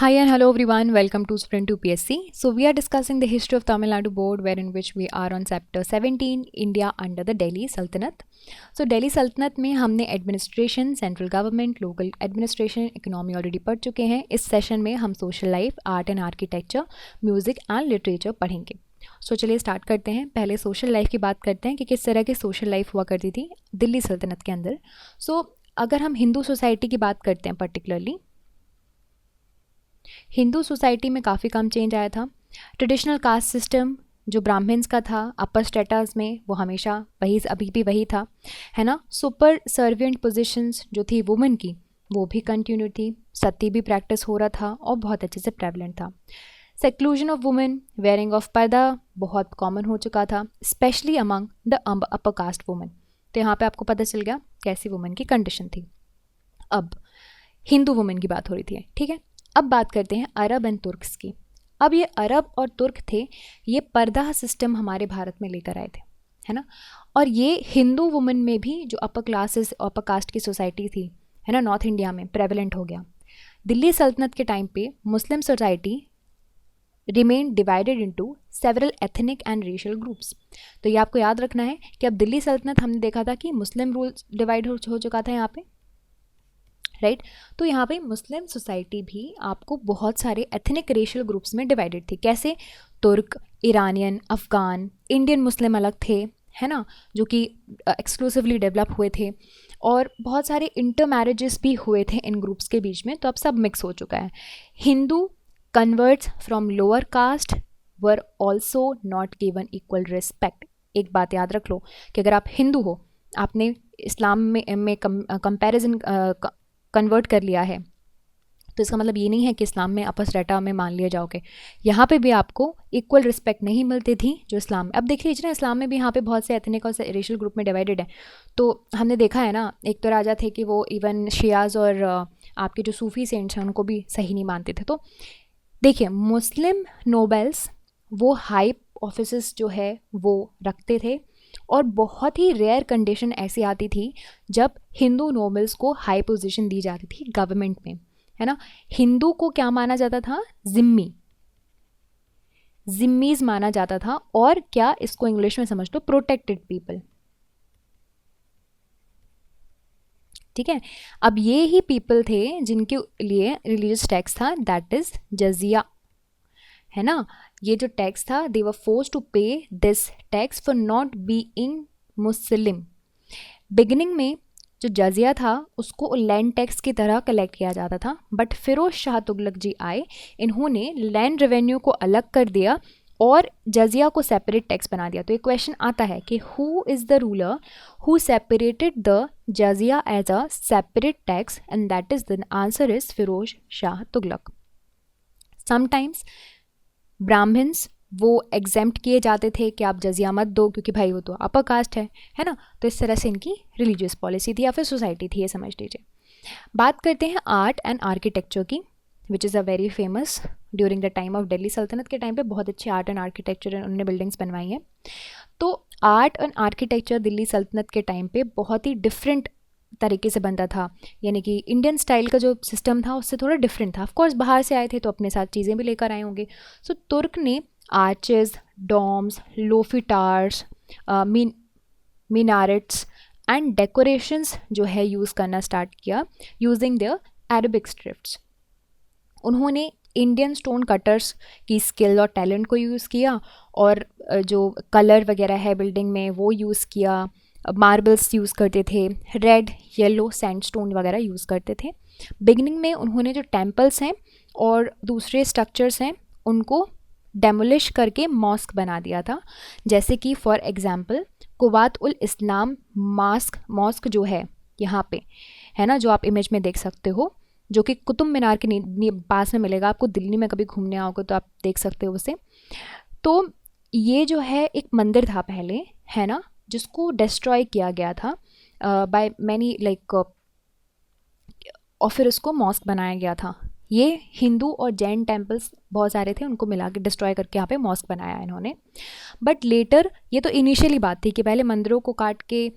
Hi and hello everyone, welcome to Sprint to PSC. So we are discussing the history of Tamil Nadu board wherein which we are on chapter 17, India under the Delhi Sultanate. So Delhi Sultanate में हमने administration, central government, local administration, economy already पढ़ चुके हैं. इस session में हम social life, art and architecture, music and literature पढ़ेंगे. सो चलिए स्टार्ट करते हैं. पहले सोशल लाइफ की बात करते हैं कि किस तरह की सोशल लाइफ हुआ करती थी दिल्ली सल्तनत के अंदर. सो अगर हम हिंदू सोसाइटी की बात करते हैं पर्टिकुलरली, हिंदू सोसाइटी में काफ़ी कम चेंज आया था. ट्रेडिशनल कास्ट सिस्टम जो ब्राह्मण्स का था अपर स्टेटस में वो हमेशा वही, अभी भी वही था, है ना. सुपर सर्वियंट पोजीशंस जो थी वुमेन की वो भी कंटिन्यू थी. सती भी प्रैक्टिस हो रहा था और बहुत अच्छे से प्रेवलेंट था. Seclusion of women, wearing of पर्दा बहुत कॉमन हो चुका था, specially among the upper caste women. तो यहाँ पे आपको पता चल गया कैसी वुमेन की कंडीशन थी. अब हिंदू वुमेन की बात हो रही थी, ठीक है. अब बात करते हैं अरब एंड तुर्क्स की. अब ये अरब और तुर्क थे, ये पर्दा सिस्टम हमारे भारत में लेकर आए थे, है ना. और ये हिंदू वुमेन में भी जो अपर क्लासेस, अपर कास्ट की सोसाइटी थी, है ना, नॉर्थ इंडिया में प्रेवलेंट हो गया. दिल्ली सल्तनत के टाइम पे Muslim society remain divided into several ethnic and racial groups. तो ये आपको याद रखना है कि अब दिल्ली सल्तनत हमने देखा था कि मुस्लिम रूल डिवाइड हो चुका था यहाँ पे, राइट. तो यहाँ पे मुस्लिम सोसाइटी भी आपको बहुत सारे एथनिक रेशियल ग्रुप्स में डिवाइडेड थी. कैसे? तुर्क, ईरानियन, अफ़गान, इंडियन मुस्लिम अलग थे, है ना, जो कि एक्सक्लूसिवली डेवलप हुए थे. और बहुत सारे इंटर मैरिजेस भी हुए थे इन ग्रुप्स के बीच में. तो अब सब मिक्स हो चुका है. Hindu converts from lower caste were also not given equal respect. एक बात याद रख लो कि अगर आप हिंदू हो, आपने इस्लाम में कंपैरिजन कन्वर्ट कर लिया है, तो इसका मतलब ये नहीं है कि इस्लाम में आपस डाटा में मान लिया जाओगे. यहाँ पे भी आपको इक्वल रिस्पेक्ट नहीं मिलती थी जो इस्लाम में. अब देख लीजिए ना, इस्लाम में भी यहाँ पे बहुत से एथनिक और रेशियल ग्रुप में डिवाइडेड है. तो हमने देखा है ना, एक तो राजा थे कि वो इवन शियाज और आपके जो सूफी सेंट्स हैं उनको भी सही नहीं मानते थे. तो देखिए, मुस्लिम नोबल्स वो हाई ऑफिसेस जो है वो रखते थे, और बहुत ही रेयर कंडीशन ऐसी आती थी जब हिंदू नोबल्स को हाई पोजीशन दी जाती थी गवर्नमेंट में, है ना. हिंदू को क्या माना जाता था? जिम्मीज माना जाता था. और क्या, इसको इंग्लिश में समझ लो, प्रोटेक्टेड पीपल. ठीक है. अब ये ही पीपल थे जिनके लिए रिलीजियस टैक्स था, दैट इज जजिया, है ना. ये जो टैक्स था, दे वर फोर्स टू पे this tax for not being Muslim. Beginning में जो जजिया था उसको लैंड टैक्स की तरह कलेक्ट किया जाता था, बट फिरोज शाह तुगलक जी आए, इन्होंने लैंड रेवेन्यू को अलग कर दिया और जजिया को सेपरेट टैक्स बना दिया. तो एक क्वेश्चन आता है कि who is the ruler who separated the jizya as a separate tax, and that is the answer is Firoz Shah Tughlaq. Sometimes Brahmins वो एग्जेम्प्ट किए जाते थे कि आप जजिया मत दो क्योंकि भाई वो तो अपर कास्ट है ना. तो इस तरह से इनकी रिलीजियस पॉलिसी थी या फिर सोसाइटी थी, ये समझ लीजिए. बात करते हैं आर्ट एंड आर्किटेक्चर की, which is a very famous during the time of Delhi सल्तनत के टाइम पे बहुत अच्छे आर्ट एंड आर्किटेक्चर उन्होंने बिल्डिंग्स बनवाई हैं. तो आर्ट एंड आर्किटेक्चर दिल्ली सल्तनत के टाइम पे बहुत ही डिफरेंट तरीके से बनता था. यानी कि इंडियन स्टाइल का जो सिस्टम था उससे थोड़ा डिफरेंट था. ऑफकोर्स बाहर से आए थे तो अपने साथ चीज़ें भी लेकर आए होंगे. सो तुर्क ने arches, domes, lofty towers, minarets and decorations जो है यूज़ करना स्टार्ट किया यूजिंग देयर अरबिक स्क्रिप्ट्स. उन्होंने इंडियन स्टोन कटर्स की स्किल और टैलेंट को यूज़ किया, और जो कलर वगैरह है बिल्डिंग में वो यूज़ किया. मार्बल्स यूज़ करते थे, रेड, येलो, सैंडस्टोन वगैरह यूज़ करते थे. बिगनिंग में उन्होंने जो टेम्पल्स हैं और दूसरे स्ट्रक्चर्स हैं उनको डेमोलिश करके मॉस्क बना दिया था. जैसे कि for example Quwwat ul Islam mosque जो है यहाँ पे, है ना, जो आप इमेज में देख सकते हो, जो कि कुतुब मीनार के पास में मिलेगा आपको. दिल्ली में कभी घूमने आओगे तो आप देख सकते हो उसे. तो ये जो है एक मंदिर था पहले, है ना, जिसको डिस्ट्रॉय किया गया था बाय मैनी लाइक, और फिर उसको मॉस्क बनाया गया था. ये हिंदू और जैन टेम्पल्स बहुत सारे थे, उनको मिला के डिस्ट्रॉय करके यहाँ पे मॉस्क बनाया इन्होंने. बट लेटर, ये तो इनिशियली बात थी कि पहले मंदिरों को काट के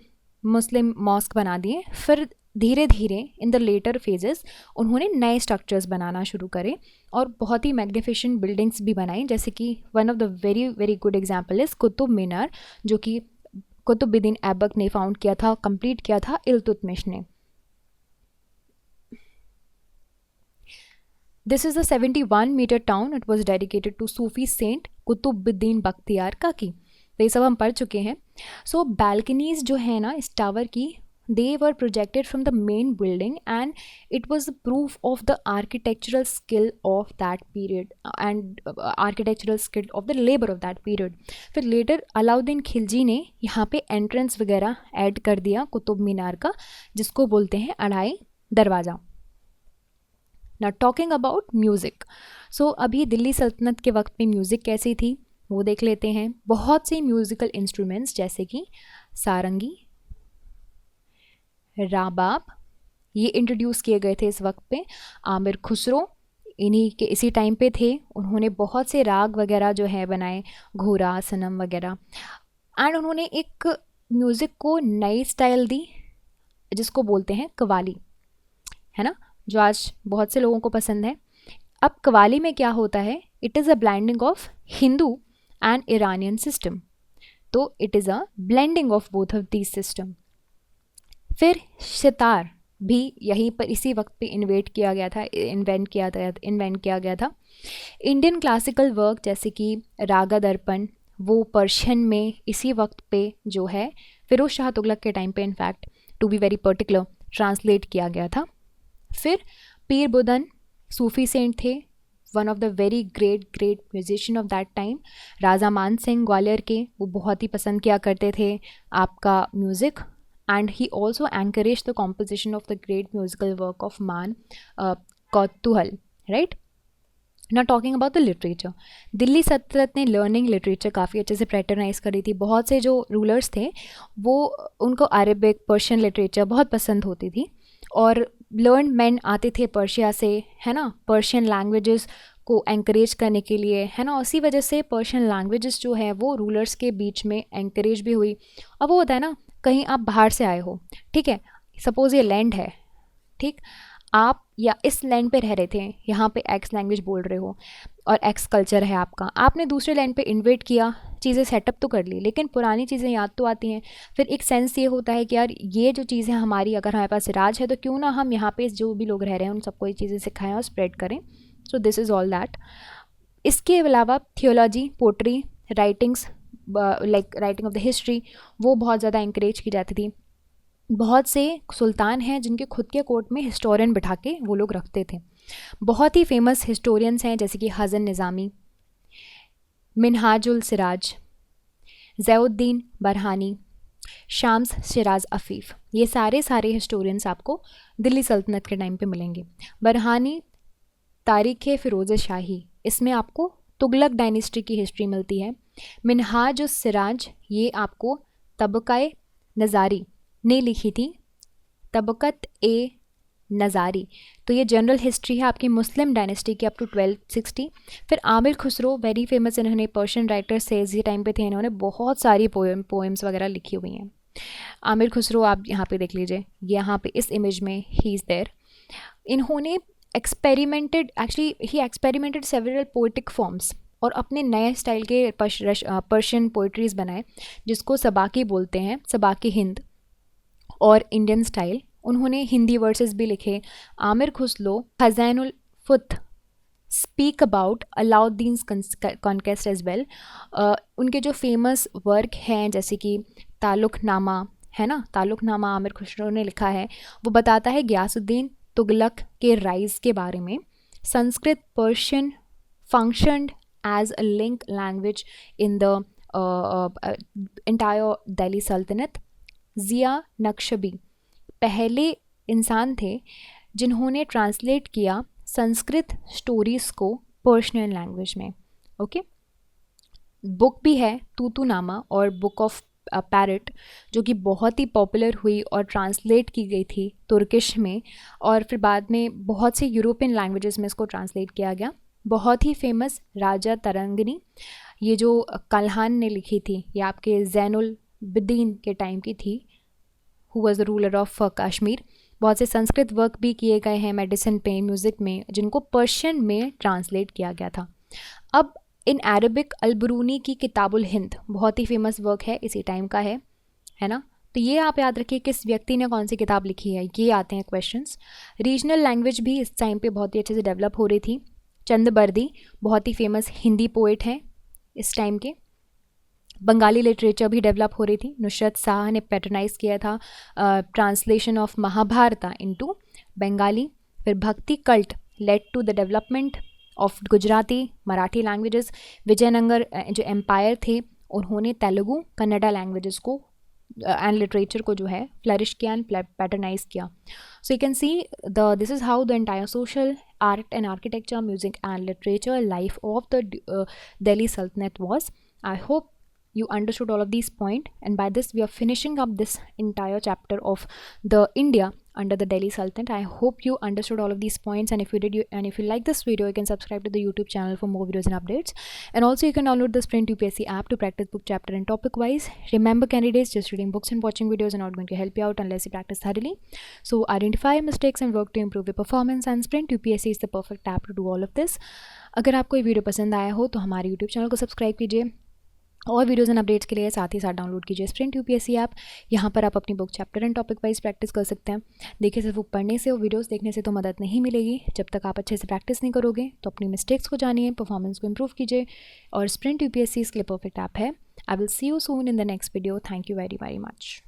मुस्लिम मॉस्क बना दिए, फिर धीरे धीरे इन द लेटर फेजेस उन्होंने नए स्ट्रक्चर्स बनाना शुरू करे और बहुत ही मैग्निफिशेंट बिल्डिंग्स भी बनाई, जैसे कि one of the very very good example is Qutub Minar, जो कि कुतुबुद्दीन ऐबक ने फाउंड किया था, कंप्लीट किया था इल्तुतमिश ने। This is the 71-meter town, it was dedicated to Sufi saint Qutbuddin Bakhtiyar Kaki. तो ये सब हम पढ़ चुके हैं। सो बैल्कनीज जो है ना इस टावर की, they were projected from the main building and it was a proof of the architectural skill of that period and architectural skill of the labor of that period। फिर लेटर अलाउद्दीन खिलजी ने यहाँ पे entrance वगैरह add कर दिया कुतुब मीनार का, जिसको बोलते हैं अढ़ाई दरवाज़ा। ना टॉकिंग अबाउट म्यूज़िक, सो अभी दिल्ली सल्तनत के वक्त में म्यूज़िक कैसी थी वो देख लेते हैं। बहुत से म्यूज़िकल इंस्ट्रूमेंट्स जैसे कि सारंगी, राबाब, ये इंट्रोड्यूस किए गए थे इस वक्त पे। आमिर खुसरो इन्हीं के इसी टाइम पे थे, उन्होंने बहुत से राग वगैरह जो है बनाए, घोरा, सनम वगैरह। एंड उन्होंने एक म्यूज़िक को नई स्टाइल दी जिसको बोलते हैं कव्वाली, है ना, जो आज बहुत से लोगों को पसंद है। अब कव्वाली में क्या होता है, it is a blending of Hindu and Iranian system, तो it is a blending of both of these system. फिर सितार भी यहीं पर इसी वक्त पे इन्वेंट किया गया था। इंडियन क्लासिकल वर्क जैसे कि रागा दर्पण, वो पर्शियन में इसी वक्त पे जो है फिरोज शाह तुगलक के टाइम पे, in fact to be very particular, translate किया गया था। फिर पीर बुदन सूफी सेंट थे, one of the very great musician of that time. Raja Man Singh Gwalior के, वो बहुत ही पसंद किया करते थे आपका music, and he also encouraged the composition of the great musical work of Man Kautuhal, right? Now talking about the literature, Delhi सल्तनत ने लर्निंग लिटरेचर काफ़ी अच्छे से पैटर्नाइज करी थी। बहुत से जो रूलर्स थे वो उनको अरेबिक, पर्शियन लिटरेचर बहुत पसंद होती थी और लर्न मैन आते थे पर्शिया से, है ना, पर्शियन लैंग्वेजेस को एंकरेज करने के लिए, है ना। उसी वजह से पर्शियन लैंग्वेजेस जो है वो रूलर्स के बीच में एंकरेज भी हुई। अब वो होता है ना, कहीं आप बाहर से आए हो, ठीक है, सपोज़ ये लैंड है, ठीक, आप या इस लैंड पे रह रहे थे, यहाँ पे एक्स लैंग्वेज बोल रहे हो और एक्स कल्चर है आपका, आपने दूसरे लैंड पे इन्वेट किया, चीज़ें सेटअप तो कर ली, लेकिन पुरानी चीज़ें याद तो आती हैं। फिर एक सेंस ये होता है कि यार ये जो चीज़ें हमारी, अगर हमारे पास राज है तो क्यों ना हम यहाँ पे जो भी लोग रह रहे हैं उन सबको ये चीज़ें सिखाएं और स्प्रेड करें। So this is all that. इसके अलावा theology, poetry, writings, like writing of the history, वो बहुत ज़्यादा इंकरेज की जाती थी। बहुत से सुल्तान हैं जिनके खुद के कोर्ट में हिस्टोरियन बिठा के वो लोग रखते थे। बहुत ही फेमस हिस्टोरियंस हैं जैसे कि हसन निज़ामी, मिनहाजुल सिराज, ज़ैउद्दीन बरहानी, शाम्स शिराज अफ़ीफ़, ये सारे हिस्टोरियंस आपको दिल्ली सल्तनत के टाइम पे मिलेंगे। बरहानी तारीख़ फ़िरोज़ शाही, इसमें आपको तुगलक डायनेस्टी की हिस्ट्री मिलती है। मिनहाज उस सिराज, ये आपको तबक़ाए नज़ारी ने लिखी थी, तबक़त ए नज़ारी, तो ये जनरल हिस्ट्री है आपकी मुस्लिम डायनेस्टी की अप टू 1260। फिर आमिर खुसरो, वेरी फेमस, इन्होंने पर्शियन राइटर से इसी टाइम पे थे, इन्होंने बहुत सारी पोएम्स वगैरह लिखी हुई हैं। आमिर खुसरो आप यहाँ पे देख लीजिए, यहाँ पे इस इमेज में ही इज़ देयर। इन्होंने ही एक्सपेरिमेंटेड सेवरल पोइटिक फॉर्म्स और अपने नए स्टाइल के पर्शियन पोइट्रीज़ बनाए जिसको सबाकी बोलते हैं, सबाकी हिंद और इंडियन स्टाइल। उन्होंने हिंदी वर्सेस भी लिखे। Amir Khusro Khazainul Futuh speak about Alauddin's conquest as well. उनके जो फेमस वर्क हैं जैसे कि तालुकनामा, है ना, तालुकनामा आमिर खुसरो ने लिखा है, वो बताता है गयासुद्दीन तुगलक के राइज के बारे में। Sanskrit Persian functioned as a link language in the entire Delhi सल्तनत। ज़िया नक्शबी पहले इंसान थे जिन्होंने ट्रांसलेट किया संस्कृत स्टोरीज़ को पर्शियन लैंग्वेज में। ओके, बुक भी है तूतूनामा और बुक ऑफ पैरट, जो कि बहुत ही पॉपुलर हुई और ट्रांसलेट की गई थी तुर्किश में, और फिर बाद में बहुत से यूरोपियन लैंग्वेजेस में इसको ट्रांसलेट किया गया। बहुत ही फेमस राजा तरंगिनी, ये जो कल्हान ने लिखी थी, ये आपके ज़ैनुल बिदीन के टाइम की थी, who was the ruler of Kashmir. बहुत से संस्कृत वर्क भी किए गए हैं मेडिसिन पे, म्यूज़िक में, जिनको पर्शियन में ट्रांसलेट किया गया था। अब इन अरबिक अल-बरूनी की किताबुल हिंद बहुत ही फेमस वर्क है, इसी टाइम का है ना। तो ये आप याद रखिए किस व्यक्ति ने कौन सी किताब लिखी है, ये आते हैं क्वेश्चंस। रीजनल लैंग्वेज भी इस टाइम पे बहुत ही अच्छे से डेवलप हो रही थी। चंदबर्दी बहुत ही फेमस हिंदी पोइट हैं इस टाइम के। बंगाली लिटरेचर भी डेवलप हो रही थी। नुसरत शाह ने पैटर्नाइज किया था translation of Mahabharata into Bengali. फिर Bhakti cult led to the development of Gujarati, Marathi languages. Vijayanagara जो एम्पायर थे उन्होंने तेलुगु, कन्नड़ा लैंग्वेजेस को एंड लिटरेचर को जो है फ्लरिश किया एंड पैटर्नाइज किया। So you can see this is how the entire social, art and architecture, music and literature life of the Delhi Sultanate was. I hope you understood all of these points, and by this we are finishing up this entire chapter of the India under the Delhi Sultanate. I hope you understood all of these points, and if you did, and if you like this video, you can subscribe to the YouTube channel for more videos and updates. And also you can download the Sprint UPSC app to practice book chapter and topic wise. Remember candidates, just reading books and watching videos are not going to help you out unless you practice thoroughly. So identify mistakes and work to improve your performance, and Sprint UPSC is the perfect app to do all of this. अगर आपको ये video पसंद आया हो तो हमारे YouTube channel को subscribe कीजिए और वीडियोज़ एंड अपडेट्स के लिए साथ ही साथ डाउनलोड कीजिए स्प्रिंट यूपीएससी ऐप। यहाँ पर आप अपनी book chapter and topic wise practice कर सकते हैं। देखिए सिर्फ वो पढ़ने से और वीडियोस देखने से तो मदद नहीं मिलेगी। जब तक आप अच्छे से प्रैक्टिस नहीं करोगे तो अपनी मिस्टेक्स को जानिए, परफॉर्मेंस को इम्प्रूव कीजिए, और स्प्रिंट यूपीएससी इसके लिए परफेक्ट ऐप है। I will see you soon in the next video. Thank you very very much.